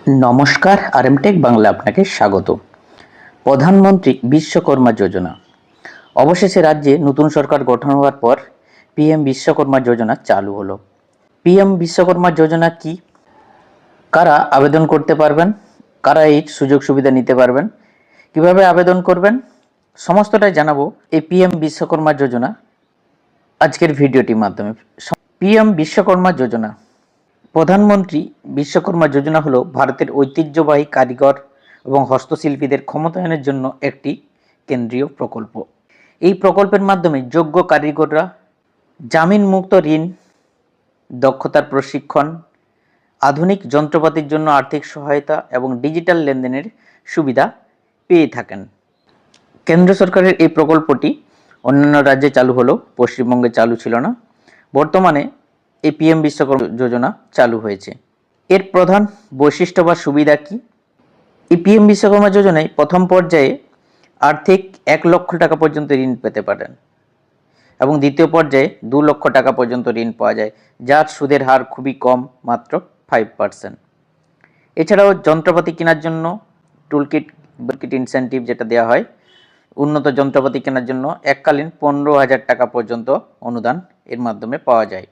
নমস্কার, আরএমটেক বাংলা আপনাকে স্বাগত। প্রধানমন্ত্রী বিশ্বকর্মা যোজনা। অবশেষে রাজ্যে নতুন সরকার গঠন হওয়ার পর পিএম বিশ্বকর্মা যোজনা চালু হলো। পিএম বিশ্বকর্মা যোজনা কি, কারা আবেদন করতে পারবেন, কারা এই সুযোগ সুবিধা নিতে পারবেন, কিভাবে আবেদন করবেন, সমস্তটাই জানাবো এই পিএম বিশ্বকর্মা যোজনা আজকের ভিডিওটির মাধ্যমে। পিএম বিশ্বকর্মা যোজনা। প্রধানমন্ত্রী বিশ্বকর্মা যোজনা হলো ভারতের ঐতিহ্যবাহী কারিগর এবং হস্তশিল্পীদের ক্ষমতায়নের জন্য একটি কেন্দ্রীয় প্রকল্প। এই প্রকল্পের মাধ্যমে যোগ্য কারিগররা জামিনমুক্ত ঋণ, দক্ষতার প্রশিক্ষণ, আধুনিক যন্ত্রপাতির জন্য আর্থিক সহায়তা এবং ডিজিটাল লেনদেনের সুবিধা পেয়ে থাকেন। কেন্দ্র সরকারের এই প্রকল্পটি অন্যান্য রাজ্যে চালু হলেও পশ্চিমবঙ্গে চালু ছিল না। বর্তমানে এই পিএম বিশ্বকর্মা যোজনা চালু হয়েছে। এর প্রধান বৈশিষ্ট্য বা সুবিধা কি? এই পিএম বিশ্বকর্মা যোজনায় প্রথম পর্যায়ে আর্থিক 1 লক্ষ টাকা পর্যন্ত ঋণ পেতে পারেন এবং দ্বিতীয় পর্যায়ে 2 লক্ষ টাকা পর্যন্ত ঋণ পাওয়া যায়, যার সুদের হার খুবই কম, মাত্র 5%। এছাড়াও যন্ত্রপাতি কেনার জন্য টুলকিট ইনসেন্টিভ যেটা দেওয়া হয়, উন্নত যন্ত্রপাতি কেনার জন্য এককালীন 15,000 টাকা পর্যন্ত অনুদান এর মাধ্যমে পাওয়া যায়।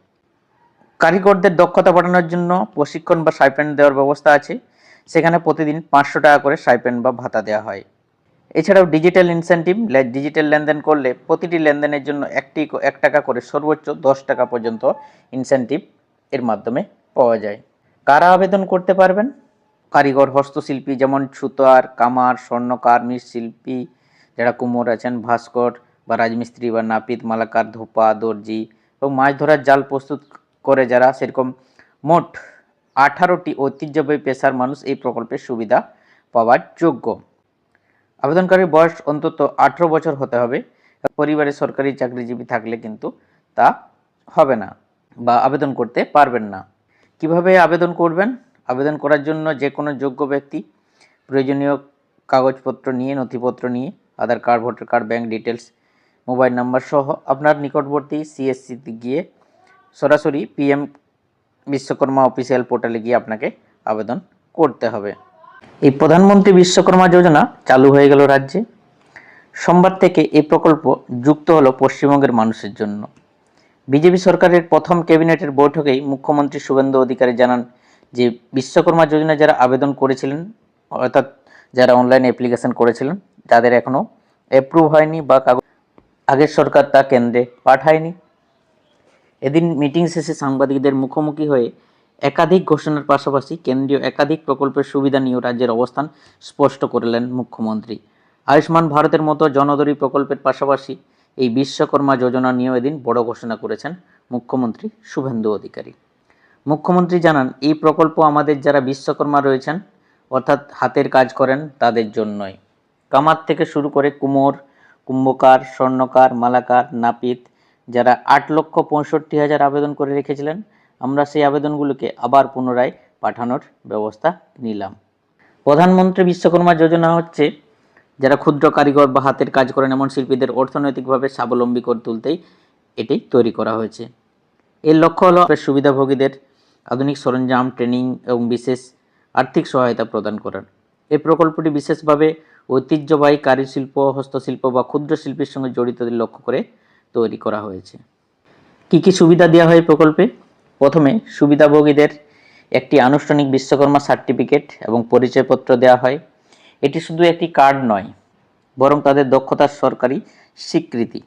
কারিগরদের দক্ষতা বাড়ানোর জন্য প্রশিক্ষণ বা স্টাইপেন্ড দেওয়ার ব্যবস্থা আছে, সেখানে প্রতিদিন 500 টাকা করে স্টাইপেন্ড বা ভাতা দেওয়া হয়। এছাড়াও ডিজিটাল ইনসেন্টিভ, ডিজিটাল লেনদেন করলে প্রতিটি লেনদেনের জন্য 1 টাকা করে সর্বোচ্চ 10 টাকা পর্যন্ত ইনসেন্টিভ এর মাধ্যমে পাওয়া যায়। কারা আবেদন করতে পারবেন? কারিগর, হস্তশিল্পী যেমন সুতার, কামার, স্বর্ণকার, মৃৎশিল্পী যারা কুমোর আছেন, ভাস্কর বা রাজমিস্ত্রি বা নাপিত, মালাকার, ধোপা, দর্জি এবং মাছ ধরার জাল প্রস্তুত করে যারা, সেরকম মোট 18টি ঐতিহ্যবাহী পেশার মানুষ এই প্রকল্পের সুবিধা পাওয়ার যোগ্য। আবেদনকারীর বয়স অন্তত 18 বছর হতে হবে। পরিবারে সরকারি চাকরিজীবী থাকলে কিন্তু তা হবে না বা আবেদন করতে পারবেন না। কিভাবে আবেদন করবেন? আবেদন করার জন্য যে কোনো যোগ্য ব্যক্তি প্রয়োজনীয় কাগজপত্র নিয়ে, নথিপত্র নিয়ে, Aadhaar card, voter card, bank details, mobile number সহ আপনার নিকটবর্তী সিএসসিতে গিয়ে সরাসরি পিএম বিশ্বকর্মা অফিসিয়াল পোর্টালে গিয়ে আপনাকে আবেদন করতে হবে। এই প্রধানমন্ত্রী বিশ্বকর্মা যোজনা চালু হয়ে গেল রাজ্যে। সোমবার থেকে এই প্রকল্প যুক্ত হলো পশ্চিমবঙ্গের মানুষের জন্য। বিজেপি সরকারের প্রথম ক্যাবিনেটের বৈঠকেই মুখ্যমন্ত্রী শুভেন্দু অধিকারী জানান যে বিশ্বকর্মা যোজনা যারা আবেদন করেছিলেন, অর্থাৎ যারা অনলাইন অ্যাপ্লিকেশন করেছিলেন, যাদের এখনও অ্যাপ্রুভ হয়নি বা আগের সরকার তা কেন্দ্রে পাঠায়নি, এদিন মিটিং শেষে সাংবাদিকদের মুখোমুখি হয়ে একাধিক ঘোষণার পাশাপাশি কেন্দ্রীয় একাধিক প্রকল্পের সুবিধা নিয়েও রাজ্যের অবস্থান স্পষ্ট করলেন মুখ্যমন্ত্রী। আয়ুষ্মান ভারতের মতো জনদরী প্রকল্পের পাশাপাশি এই বিশ্বকর্মা যোজনা নিয়েও এদিন বড় ঘোষণা করেছেন মুখ্যমন্ত্রী শুভেন্দু অধিকারী। মুখ্যমন্ত্রী জানান, এই প্রকল্প আমাদের যারা বিশ্বকর্মা রয়েছেন, অর্থাৎ হাতের কাজ করেন, তাদের জন্যই। কামার থেকে শুরু করে কুমোর, কুম্ভকার, স্বর্ণকার, মালাকার, নাপিত যারা 8,65,000 আবেদন করে রেখেছিলেন, আমরা সেই আবেদনগুলোকে আবার পুনরায় পাঠানোর ব্যবস্থা নিলাম। প্রধানমন্ত্রী বিশ্বকর্মা যোজনা হচ্ছে যারা ক্ষুদ্র কারিগর বা হাতের কাজ করেন এমন শিল্পীদের অর্থনৈতিকভাবে স্বাবলম্বী করে তুলতেই এটি তৈরি করা হয়েছে। এর লক্ষ্য হলো সুবিধাভোগীদের আধুনিক সরঞ্জাম, ট্রেনিং এবং বিশেষ আর্থিক সহায়তা প্রদান করার। এই প্রকল্পটি বিশেষভাবে ঐতিহ্যবাহী কারুশিল্প, হস্তশিল্প বা ক্ষুদ্র শিল্পের সঙ্গে জড়িতদের লক্ষ্য করে তৈরি করা হয়েছে। কি কি সুবিধা দেওয়া হয় প্রকল্পে? প্রথমে সুবিধাভোগীদের একটি আনুষ্ঠানিক বিশ্বকর্মা সার্টিফিকেট এবং পরিচয়পত্র দেওয়া হয়। এটি শুধু একটি কার্ড নয়, বরং তাদের দক্ষতার সরকারি স্বীকৃতি।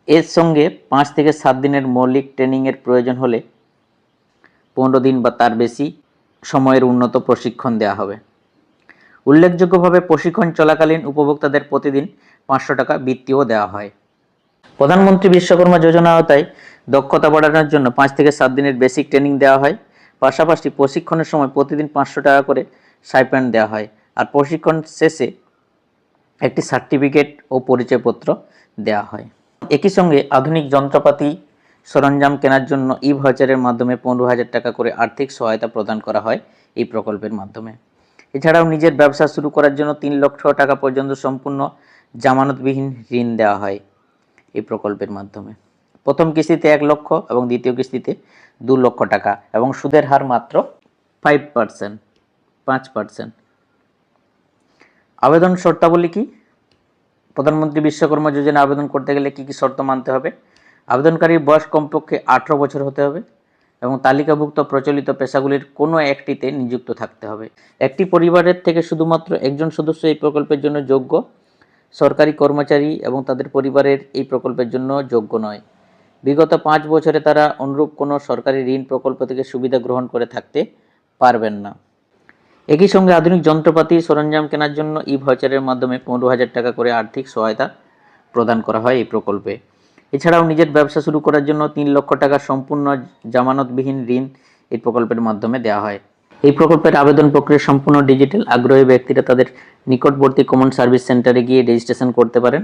এর সঙ্গে 5 থেকে 7 দিনের মৌলিক ট্রেনিংয়ের প্রয়োজন হলে 15 দিন বা তার বেশি সময়ের উন্নত প্রশিক্ষণ দেওয়া হবে। উল্লেখযোগ্যভাবে প্রশিক্ষণ চলাকালীন উপভোক্তাদের প্রতিদিন 500 টাকা বৃত্তিও দেওয়া হয়। প্রধানমন্ত্রী বিশ্বকর্মা যোজনা আওতায় দক্ষতা বাড়ানোর জন্য 5 থেকে 7 দিনের বেসিক ট্রেনিং দেওয়া হয়। পাশাপাশি প্রশিক্ষণের সময় প্রতিদিন 500 টাকা করে স্টাইপেন্ড দেওয়া হয়, আর প্রশিক্ষণ শেষে একটি সার্টিফিকেট ও পরিচয়পত্র দেওয়া হয়। একই সঙ্গে আধুনিক যন্ত্রপাতি সরঞ্জাম কেনার জন্য ই-ভাউচারের মাধ্যমে 15,000 টাকা করে আর্থিক সহায়তা প্রদান করা হয় এই প্রকল্পের মাধ্যমে। এছাড়াও নিজের ব্যবসা শুরু করার জন্য 3 লক্ষ টাকা পর্যন্ত সম্পূর্ণ জামানতবিহীন ঋণ দেওয়া হয় এই প্রকল্পের মাধ্যমে। প্রথম কিস্তিতে 1 লক্ষ এবং দ্বিতীয় কিস্তিতে 2 লক্ষ টাকা এবং সুদের হার মাত্র 5%। 5%। আবেদন শর্তাবলী কি? প্রধানমন্ত্রী বিশ্বকর্মা যোজনা আবেদন করতে গেলে কি কি শর্ত মানতে হবে? আবেদনকারীর বয়স কমপক্ষে 18 বছর হতে হবে এবং তালিকাভুক্ত প্রচলিত পেশাগুলির কোনো একটিতে নিযুক্ত থাকতে হবে। একটি পরিবারের থেকে শুধুমাত্র একজন সদস্য এই প্রকল্পের জন্য যোগ্য। সরকারি কর্মচারী এবং তাদের পরিবারের এই প্রকল্পের জন্য যোগ্য নয়। বিগত 5 বছরে তারা অনুরূপ কোনো সরকারি ঋণ প্রকল্প থেকে সুবিধা গ্রহণ করে থাকতে পারবেন না। একই সঙ্গে আধুনিক যন্ত্রপাতি সরঞ্জাম কেনার জন্য ই-ভাউচারের মাধ্যমে 15,000 টাকা করে আর্থিক সহায়তা প্রদান করা হয় এই প্রকল্পে। এছাড়াও নিজের ব্যবসা শুরু করার জন্য 3 লক্ষ টাকা সম্পূর্ণ জামানতবিহীন ঋণ এই প্রকল্পের মাধ্যমে দেওয়া হয়। এই প্রকল্পের আবেদন প্রক্রিয়া সম্পূর্ণ ডিজিটাল। আগ্রহী ব্যক্তিরা তাদের নিকটবর্তী কমন সার্ভিস সেন্টারে গিয়ে রেজিস্ট্রেশন করতে পারেন।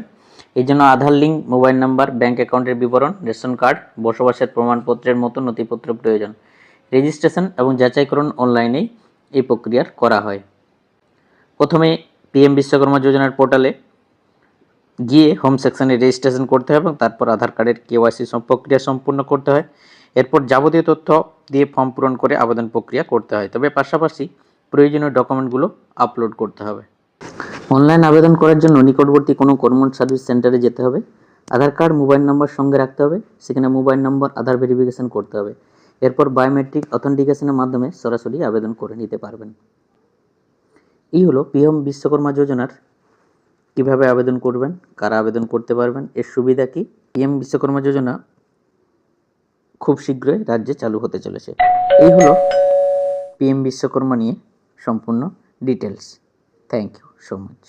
এই জন্য আধার লিঙ্ক, মোবাইল নাম্বার, ব্যাংক অ্যাকাউন্টের বিবরণ, রেশন কার্ড, বসবাসের প্রমাণপত্রের মতো নথিপত্র প্রয়োজন। রেজিস্ট্রেশন এবং যাচাইকরণ অনলাইনেই এই প্রক্রিয়ার করা হয়। প্রথমে পিএম বিশ্বকর্মা যোজনার পোর্টালে গিয়ে হোম সেকশনে রেজিস্ট্রেশন করতে হয় এবং তারপর আধার কার্ডের কেওয়াইসি প্রক্রিয়া সম্পূর্ণ করতে হয়। এরপর যাবতীয় তথ্য দিয়ে ফর্ম পূরণ করে আবেদন প্রক্রিয়া করতে হয়। তবে পাশাপাশি প্রয়োজনীয় ডকুমেন্টগুলো আপলোড করতে হবে। অনলাইন আবেদন করার জন্য নিকটবর্তী কোনো কমন সার্ভিস সেন্টারে যেতে হবে। আধার কার্ড, মোবাইল নম্বর সঙ্গে রাখতে হবে। সেখানে মোবাইল নম্বর, আধার ভেরিফিকেশন করতে হবে। এরপর বায়োমেট্রিক অথেন্টিকেশনের মাধ্যমে সরাসরি আবেদন করে নিতে পারবেন। এই হলো পিএম বিশ্বকর্মা যোজনার কিভাবে আবেদন করবেন, কারা আবেদন করতে পারবেন, এর সুবিধা কি। পিএম বিশ্বকর্মা যোজনা খুব শীঘ্রই রাজ্যে চালু হতে চলেছে। এই হলো পিএম বিশ্বকর্মা নিয়ে সম্পূর্ণ details. Thank you so much.